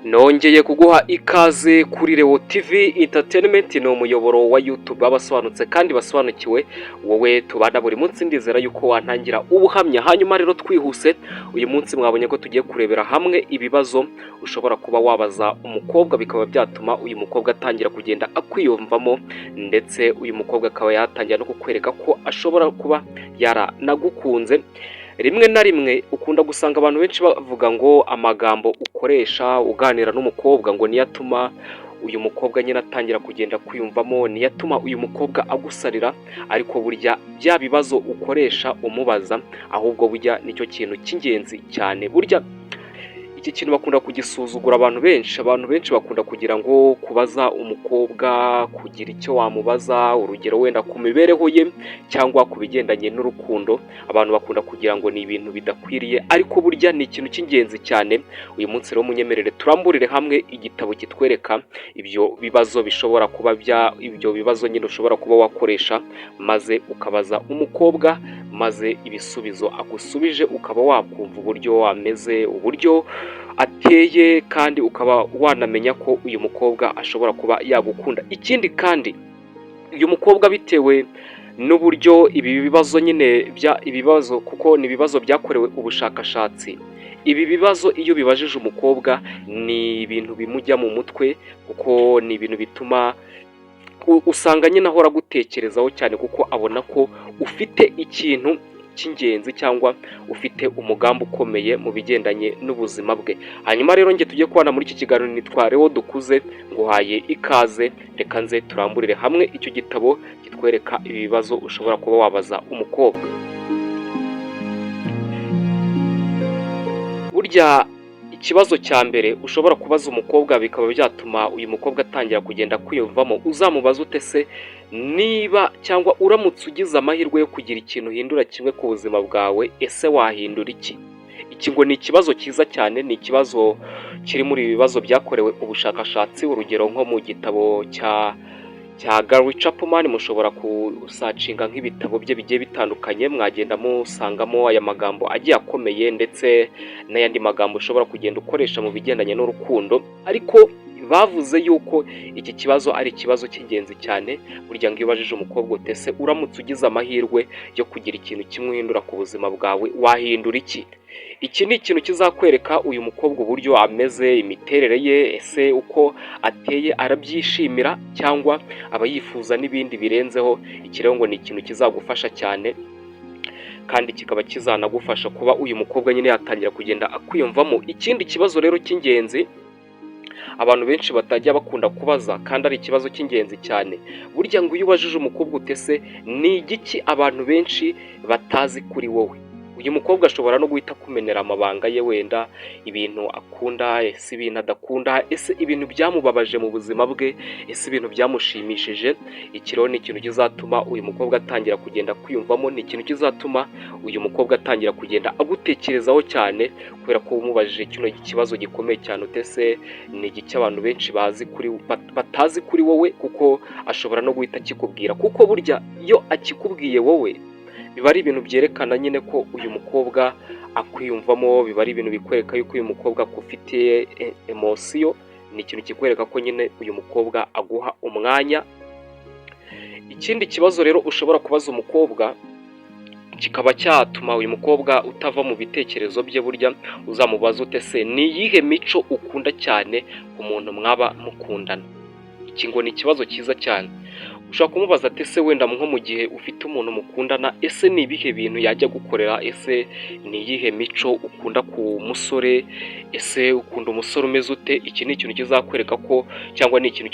Nongeye kuguha ikaze kuri Leo TV Entertainment, ni umuyoboro wa YouTube w'abasobanutse kandi basobanukiwe, wowe tubana buri munsi. Ndizera yuko wantangira ubuhamya. Hanyuma rero twihuse, uyu munsi mwabonye ko tugiye kurebera hamwe ibibazo ushobora kuba wabaza umukobwa bikaba byatuma uyu mukobwa atangira kugenda akwiyumvamo, ndetse uyu mukobwa akaba yatangira no kukwereka ko ashobora kuba yaranagukunze. Rimwe na rimwe ukunda gusanga abantu benshi bavuga ngo amagambo ukoresha uganira n'umukobwa ngo niyo atuma uyu mukobwa nyine atangira kugenda kwiyumvamo, niyo atuma uyu mukobwa agusarira, ariko burya bya bibazo ukoresha umubaza ahubwo burya nicyo kintu cy'ingenzi cyane. Burya iki kintu bakunda kugisuzugura abantu benshi bakunda kugira ngo kubaza umukobwa kugira icyo wamubaza, urugero wenda ku mibereho ye cyangwa ku bigendanye n'urukundo, abantu bakunda kugira ngo ni ibintu bidakwiriye, ariko burya ni ikintu cy'ingenzi cyane. Uyu munsi rero munyemerere turamburire hamwe igitabo kitwereka ibyo bibazo bishobora kuba ibyo bibazo nyine ushobora kuba wakoresha maze ukabaza umukobwa, maze ibisubizo agusubije ukaba wakumva uburyo ameze, uburyo ateye, kandi ukaba wanamenya ko uyu mukobwa ashobora kuba yagukunda. Ikindi kandi uyu mukobwa bitewe n'uburyo ibi bibazo nyine ibibazo, kuko ni ibibazo byakorewe ubushakashatsi, ibi bibazo iyo bibajije umukobwa ni ibintu bimujya mu mutwe, kuko ni ibintu bituma usanga nyine ahora agutekerezaho cyane, kuko abona ko ufite ikintu cy'ingenzi cyangwa ufite umugambi ukomeye mu bigendanye n'ubuzima bwe. Hanyuma rero njye tujye kubana muri iki kiganiro, nitwa Leo Dukuze, nguhaye ikaze. Reka nze turamburire hamwe icyo gitabo kitwereka ibi bibazo ushobora kuba wabaza umukobwa. Burya ikibazo cya mbere ushobora kubaza umukobwa bikaba byatuma uyu mukobwa atangira kugenda kwiyumvamo, uzamubaza ute se niba cyangwa uramutse ugize amahirwe yo kugira ikintu uhindura kimwe ku buzima bwawe, ese wahindura iki? Iki ngo ni ikibazo cyiza cyane, ni ikibazo kiri muri ibi bibazo byakorewe ubushakashatsi. Urugero nko mu gitabo cya Gary Chapman, mushobora kusacinga nk'ibitabo bye bigiye bitandukanye, mwagenda musangamo aya magambo agiye akomeye, ndetse n'ayandi magambo ushobora kugenda ukoresha mu bigendanye n'urukundo. Ariko bavuze yuko iki kibazo ari ikibazo cy'ingenzi cyane. Burya ngo iyo ubajije umukobwa utese uramutse ugize amahirwe yo kugira ikintu kimwe uhindura ku buzima bwawe, wahindura iki? Iki ni ikintu kizakwereka uyu mukobwa uburyo ameze, imiterere ye, ese uko ateye arabyishimira cyangwa aba yifuza n'ibindi birenzeho. Iki rero ngo ni ikintu kizagufasha cyane, kandi kikaba kizanagufasha kuba uyu mukobwa nyine yatangira kugenda akwiyumvamo. Ikindi kibazo rero cy'ingenzi abantu benshi batajya bakunda kubaza, kandi ari ikibazo cy'ingenzi cyane, burya ngo iyo ubajije umukobwa utese ni igiki abantu benshi batazi kuri wowe, uyu mukobwa ashobora no guhita akumenera amabanga ye, wenda ibintu akunda, ese ibintu adakunda, ese ibintu byamubabaje mu buzima bwe, ese ibintu byamushimishije. Iki rero ni ikintu kizatuma uyu mukobwa atangira kugenda kwiyumvamo, ni ikintu kizatuma uyu mukobwa atangira kugenda agutekerezaho cyane, kubera ko umubajije kino kibazo gikomeye cyane, utese ni igiki abantu benshi batazi kuri wowe, kuko ashobora no guhita akikubwira, kuko burya iyo akikubwiye wowe biba ari ibintu byerekana nyine ko uyu mukobwa akwiyumvamo, biba ari ibintu bikwereka yuko uyu mukobwa akufitiye emosiyo, ni ikintu kikwereka ko nyine uyu mukobwa aguha umwanya. Ikindi kibazo rero ushobora kubaza umukobwa kikaba cyatuma uyu mukobwa utava mu bitekerezo bye, burya uzamubaza ute se ni iyihe mico ukunda cyane ku muntu mwaba mukundana. Iki ngo ni ikibazo cyiza cyane. Ushobora kumubaza ati ese wenda nko mu gihe ufite umuntu mukundana, ese ni ibihe bintu yajya gukorera, ese ni iyihe mico ukunda ku musore, ese ukunda umusore umeze ute. Iki ni ikintu kizakwereka ko, cyangwa ni ikintu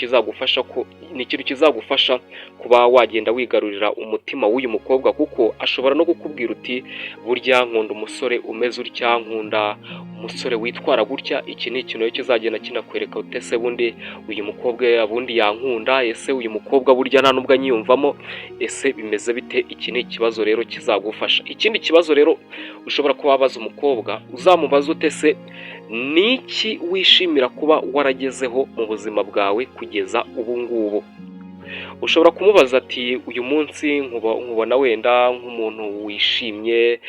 kizagufasha kuba wagenda wigarurira umutima w'uyu mukobwa, kuko ashobora no kukubwira uti burya nkunda umusore umeze utya, nkunda umusore witwara gutya. Iki ni ikintu kizagenda kinakwereka utese bundi uyu mukobwa abundi yankunda, ese uyu mukobwa burya nta nubwo anyiyumvamo, ese bimeze bite. Iki ni ikibazo rero kizagufasha. Ikindi kibazo rero ushobora kuba wabaza umukobwa, uzamubaza utese ni iki wishimira kuba waragezeho mu buzima bwawe kugeza ubu ngubu. Ushobora kumubaza ati uyu munsi nkubona wenda nk'umuntu wishimye,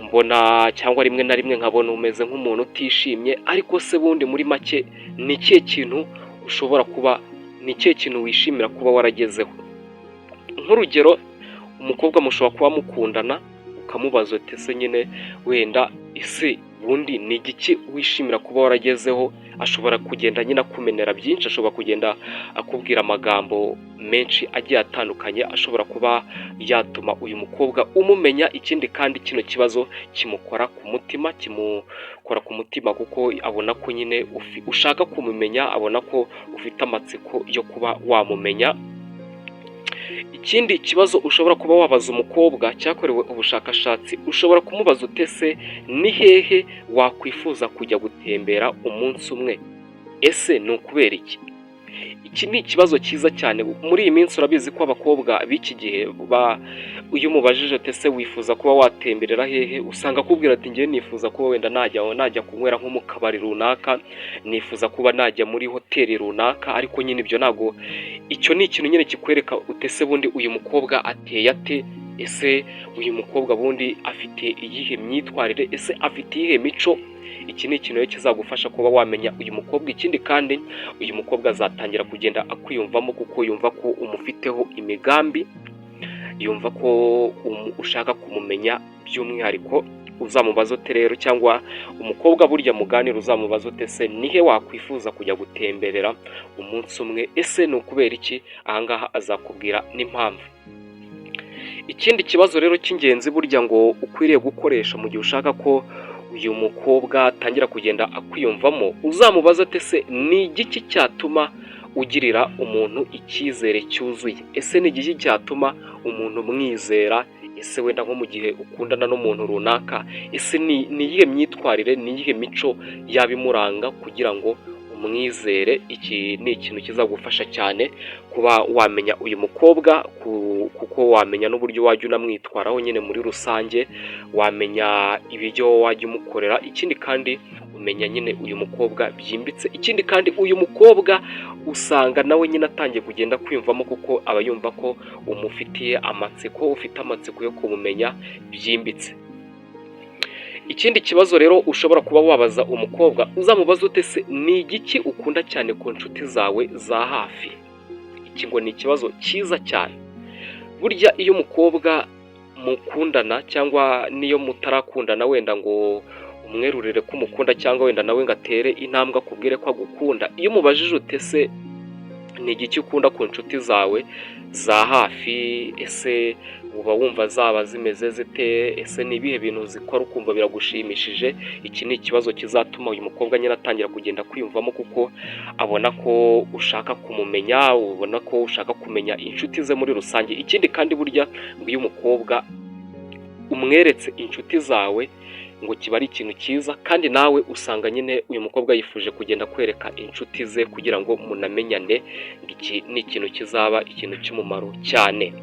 mbona cyangwa rimwe na rimwe nkabona umeze nk'umuntu utishimye, ariko se bundi muri make ni ikihe kintu ushobora kuba, ni ikihe kintu wishimira kuba waragezeho? Nk'urugero, umukobwa mushobora kuba mukundana ukamubaza uti ese nyine wenda ese bundi ni igiki wishimira kuba waragezeho? Ashobora kugenda nyine akumenera byinshi, ashobora kugenda akubwira amagambo menshi agiye atandukanye ashobora kuba yatuma uyu mukobwa umumenya. Ikindi kandi kino kibazo kimukora ku mutima kuko abona ko nyine ushaka kumumenya, abona ko ufite amatsiko yo kuba wamumenya. Ikindi kibazo ushobora kuba wabaza umukobwa cyakorewe ubushakashatsi, ushobora kumubaza utese ni hehe wakwifuza kujya gutembera umunsi umwe? Ese ni ukubera iki? Iki ni ikibazo cyiza cyane. Muri iyi minsi urabizi ko abakobwa b'iki gihe iyo umubajije ese wifuza kuba watemberera hehe, usanga akubwira ati ngewe nifuza kuba wenda najya kunywera nko mu kabari runaka, nifuza kuba najya muri hoteli runaka. Ariko nyine ibyo ntabwo, icyo ni ikintu nyine kikwereka utese bundi uyu mukobwa ateye ate, ese uyu mukobwa bundi afite iyihe myitwarire, ese afite iyihe mico. Iki ni ikintu kizagufasha kuba wamenya uyu mukobwa. Ikindi kandi uyu mukobwa azatangira kugenda akwiyumvamo kuko yumva ko umufiteho imigambi, yumva ko ushaka kumumenya by'umwihariko. Uzamubaza ute rero, cyangwa umukobwa burya muganira uzamubaza ute se nihe wakwifuza kujya gutemberera umunsi umwe? Ese ni ukubera iki? Ahangaha azakubwira n'impamvu. Ikindi kibazo rero cy'ingenzi burya ngo ukwiriye gukoresha mu gihe ushaka ko uyu mukobwa atangira kugenda akwiyumvamo, uzamubaza ate se ni igiki cyatuma ugirira umuntu icyizere cyuzuye? Ese ni igiki cyatuma umuntu umwizera? Ese wenda nko mu gihe ukundana n'umuntu runaka, ese ni iyihe myitwarire, ni iyihe mico yaba imuranga kugira ngo umwizere? Iki ni ikintu kizagufasha cyane kuba wamenya uyu mukobwa, kuko wamenya n'uburyo wajya unamwitwaraho nyine muri rusange, wamenya ibyo wajya umukorera. Ikindi kandi umenya nyine uyu mukobwa byimbitse. Ikindi kandi uyu mukobwa usanga nawe nyine atangiye kugenda kwiyumvamo kuko aba yumva ko umufitiye amatsiko, ufite amatsiko yo kumumenya byimbitse. Ikindi kibazo rero ushobora kuba wabaza umukobwa, uzamubaza ute se ni igiki ukunda cyane ku nshuti zawe za hafi? Iki ngo ni ikibazo cyiza cyane. Burya iyo umukobwa mukundana cyangwa niyo mutarakundana wenda ngo umwerurire ko umukunda, cyangwa wenda nawe ngo atere intambwe akubwire ko agukunda, iyo umubajije ute se ni igiki ukunda ku nshuti zawe za hafi, ese uba wumva zaba zimeze zite? Ese ni ibihe bintu zikora ukumva biragushimishije? Iki ni ikibazo kizatuma uyu mukobwa nyine atangira kugenda kwiyumvamo kuko abona ko ushaka kumumenya, ubona ko ushaka kumenya inshuti ze muri rusange. Ikindi kandi burya ngo iyo umukobwa umweretse inshuti zawe ngo kiba ari ikintu cyiza, kandi nawe usanga nyine uyu mukobwa yifuje kugenda kwereka inshuti ze kugira ngo munamenyane. Iki ni ikintu kizaba ikintu cy'umumaro cyane.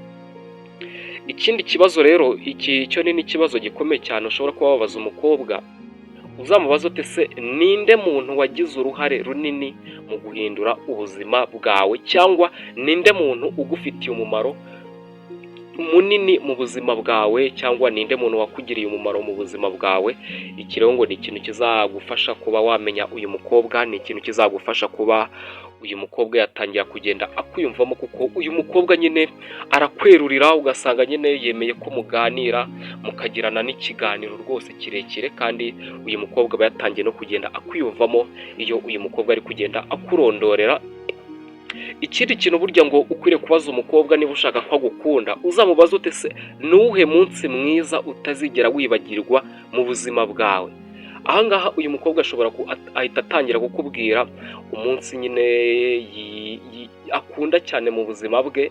Ikindi kibazo rero, iki cyo ni ikibazo gikomeye cyane ushobora kuba wabaza umukobwa, uzamubaza ute se ninde muntu wagize uruhare runini mu guhindura ubuzima bwawe, cyangwa ninde muntu ugufitiye umumaro munini mu buzima bwawe, cyangwa ninde muntu wakugiriye umumaro mu buzima bwawe? Iki rero ngo ni ikintu kizagufasha kuba wamenya uyu mukobwa, ni ikintu kizagufasha kuba uyu mukobwa yatangira kugenda akwiyumvamo kuko uyu mukobwa nyine arakwerurira, ugasanga nyine yemeye ko muganira mukagirana n'ikiganiro rwose kirekire, kandi uyu mukobwa aba yatangiye no kugenda akwiyumvamo iyo uyu mukobwa ari kugenda akurondorera. Ikindi kintu burya ngo ukwiriye kubaza umukobwa niba ushaka ko agukunda, uzamubaza ute se ni uwuhe munsi mwiza utazigera wibagirwa mu buzima bwawe? Ahangaha uyu mukobwa ashobora ahita atangira kukubwira umunsi nyine akunda cyane mu buzima bwe,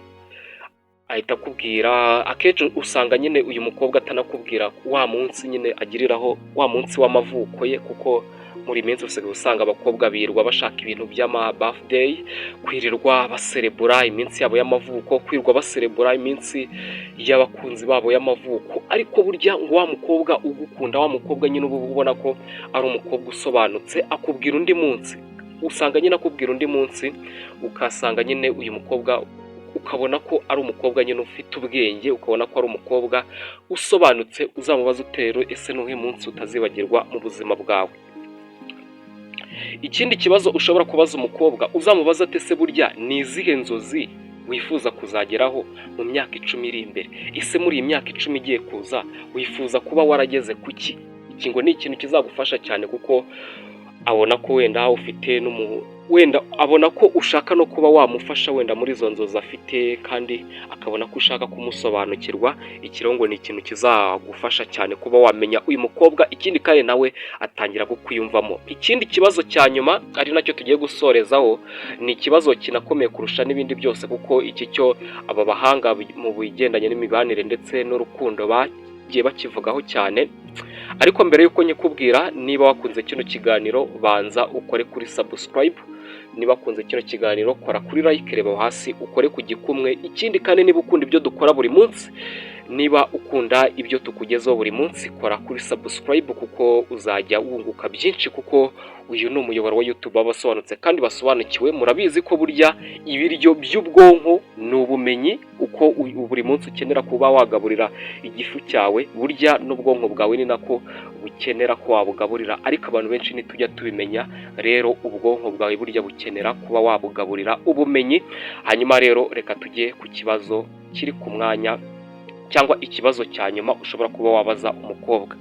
ahita akubwira. Akenshi usanga nyine uyu mukobwa atanakubwira wa munsi nyine agiriraho wa munsi w'amavuko ye, kuko muri minsi usigaye usanga abakobwa birirwa bashaka ibintu by'ama birthday, kwirirwa baserebura iminsi yabo y'amavuko, kwirirwa baserebura iminsi y'abakunzi babo y'amavuko. Ariko burya ngo wa mukobwa ugukunda, wa mukobwa nyine uba ubona ko ari umukobwa usobanutse, akubwira undi munsi. Usanga nyine akubwira undi munsi, ukasanga nyine uyu mukobwa ukabona ko ari umukobwa nyine ufite ubwenge, ukabona ko ari umukobwa usobanutse, uzamubaza utero ese nuhe munsi utazibagirwa mu buzima bwawe. Ikindi kibazo ushobora kubaza umukobwa, uzamubaza ati ese burya ni izihe nzozi wifuza kuzageraho mu myaka 10 iri imbere? Ese muri iyi myaka 10 igiye kuza wifuza kuba warageze kuki? Iki ngo ni ikintu kizagufasha cyane, kuko abona ko wenda ufite wenda abona ko ushaka no kuba wamufasha wenda muri izo nzozi afite, kandi akabona ko ushaka kumusobanukirwa. Ikirongo ni ikintu kizagufasha cyane kuba wamenya uyu mukobwa, ikindi kandi nawe atangira kukwiyumvamo. Ikindi kibazo cya nyuma ari nacyo tugiye gusorezaho, ni ikibazo kinakomeye kurusha n'ibindi byose, kuko iki cyo aba bahanga mu bigendanye n'imibanire ndetse n'urukundo bagiye bakivugaho cyane. Ariko mbere yuko nyikubwira, niba wakunze kino kiganiro banza ukore kuri subscribe, niba wakunze kino kiganiro kora kuri like, reba hasi ukore ku gikumwe. Ikindi kandi niba ukunda ibyo dukora buri munsi, niba ukunda ibyo tukugezaho buri munsi, kora kuri subscribe kuko uzajya wunguka byinshi, kuko uyu ni umuyoboro wa YouTube w'abasobanutse kandi basobanukiwe. Murabizi ko burya ibiryo by'ubwonko ni ubumenyi, uko buri munsi ukenera kuba wagaburira igifu cyawe, burya n'ubwonko bwawe ni nako bukenera ko wabugaburira, ariko abantu benshi ntitujya tubimenya. Rero ubwonko bwawe burya bukenera kuba wabugaburira ubumenyi. Hanyuma rero reka tujye ku kibazo kiri ku mwanya, cyangwa ikibazo cya nyuma ushobora kuba wabaza umukobwa.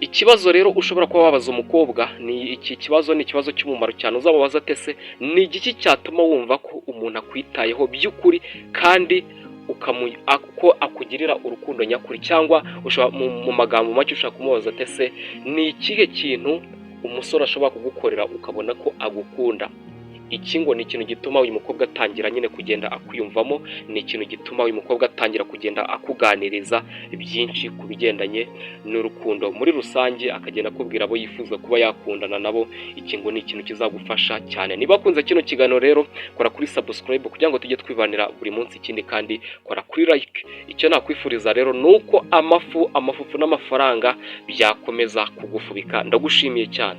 Ikibazo rero ushobora kuba wabaza umukobwa ni iki kibazo, ni ikibazo cy'umumaro cyane. Uzababaza ate se ni igiki cyatuma wumva ko umuntu akwitayeho by'ukuri, kandi ko akugirira urukundo nyakuri? Cyangwa mu magambo make ushaka kumubaza ate se ni ikihe kintu umusore ashobora kugukorera ukabona ko agukunda? Iki ngo ni ikintu gituma uyu mukobwa atangira nyine kugenda akwiyumvamo, ni ikintu gituma uyu mukobwa atangira kugenda akuganiriza byinshi ku bigendanye n'urukundo muri rusange, akagenda akubwira abo yifuza kuba yakundana nabo. Iki ngo ni ikintu kizagufasha cyane. Niba kunze kino kiganiro rero kora kuri subscribe kugira ngo tujye twibanira buri munsi. Ikindi kandi kora kuri like. Icyo nakwifuriza rero nuko amafufu n'amafaranga byakomeza kugufubika. Ndagushimiye cyane.